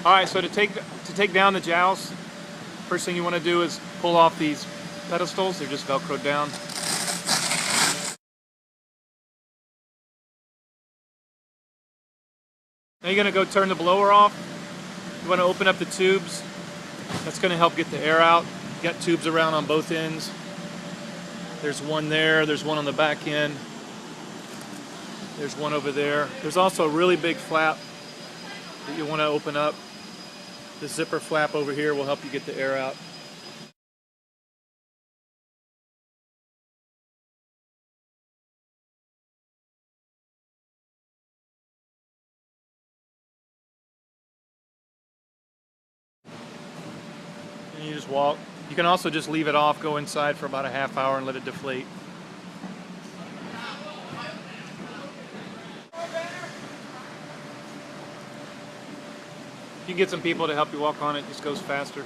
Alright, so to take down the joust, first thing you want to do is pull off these pedestals. They're just Velcroed down. Now you're going to go turn the blower off. You want to open up the tubes. That's going to help get the air out. You got tubes around on both ends. There's one there, there's one on the back end. There's one over there. There's also a really big flap that you want to open up. The zipper flap over here will help you get the air out. And you just walk. You can also just leave it off, go inside for about a half hour and let it deflate. You can get some people to help you walk on it, it just goes faster.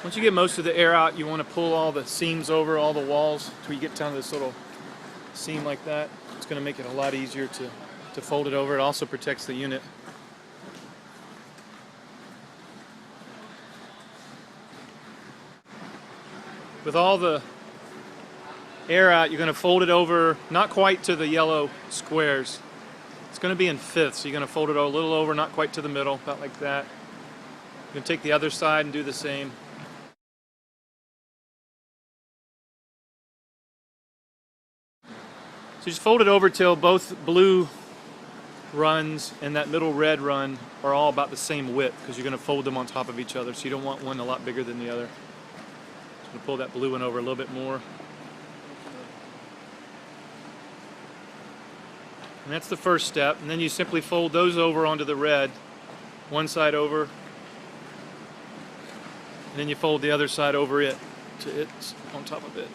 Once you get most of the air out, you want to pull all the seams over, all the walls, until you get down to this little seam like that. It's going to make it a lot easier to fold it over. It also protects the unit. With all the air out, you're going to fold it over, not quite to the yellow squares. It's going to be in fifths, so you're going to fold it a little over, not quite to the middle, about like that. You're going to take the other side and do the same. So just fold it over till both blue runs and that middle red run are all about the same width, because you're going to fold them on top of each other, so you don't want one a lot bigger than the other. Just going to pull that blue one over a little bit more. And that's the first step, and then you simply fold those over onto the red, one side over, and then you fold the other side over it to it's on top of it.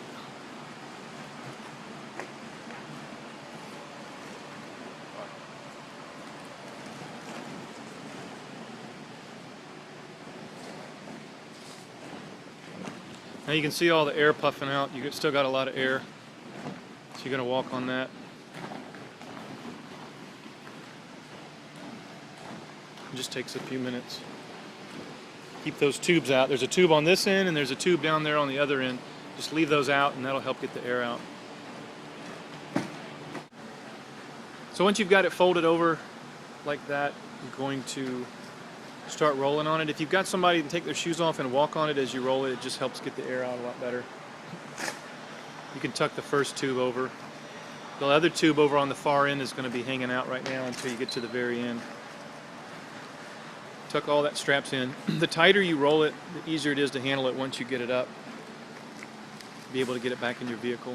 Now you can see all the air puffing out. You still got a lot of air, so you're going to walk on that. It just takes a few minutes. Keep those tubes out. There's a tube on this end and there's a tube down there on the other end. Just leave those out and that'll help get the air out. So once you've got it folded over like that, you're going to start rolling on it. If you've got somebody to take their shoes off and walk on it as you roll it, it just helps get the air out a lot better. You can tuck the first tube over. The other tube over on the far end is going to be hanging out right now until you get to the very end. Tuck all that straps in. The tighter you roll it, the easier it is to handle it once you get it up. Be able to get it back in your vehicle.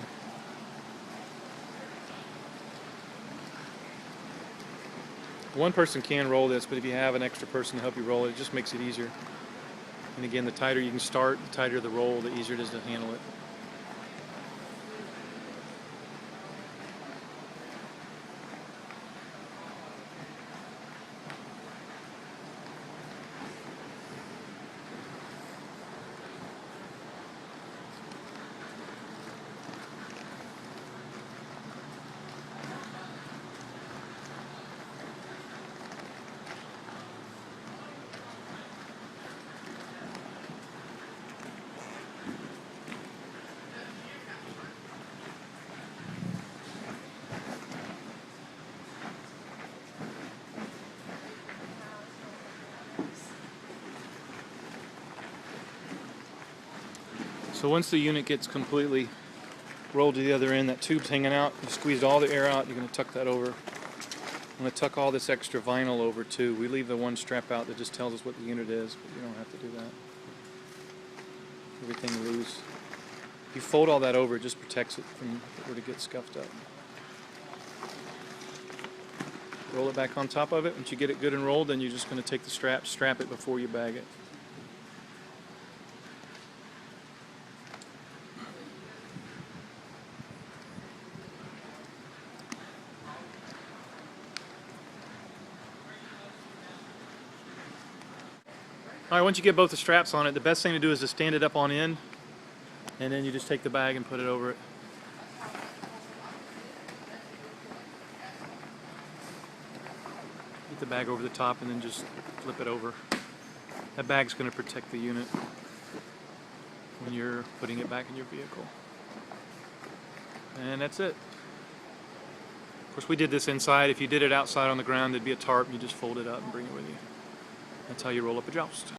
One person can roll this, but if you have an extra person to help you roll it, it just makes it easier. And again, the tighter you can start, the tighter the roll, the easier it is to handle it. So once the unit gets completely rolled to the other end, that tube's hanging out, you squeezed all the air out, you're going to tuck that over. I'm going to tuck all this extra vinyl over too. We leave the one strap out that just tells us what the unit is, but you don't have to do that. Everything loose. If you fold all that over, it just protects it from if it were to get scuffed up. Roll it back on top of it. Once you get it good and rolled, then you're just going to take the strap it before you bag it. Alright, once you get both the straps on it, the best thing to do is to stand it up on end, and then you just take the bag and put it over it. Get the bag over the top and then just flip it over. That bag's going to protect the unit when you're putting it back in your vehicle. And that's it. Of course, we did this inside. If you did it outside on the ground, there'd be a tarp. You just fold it up and bring it with you. That's how you roll up a joust.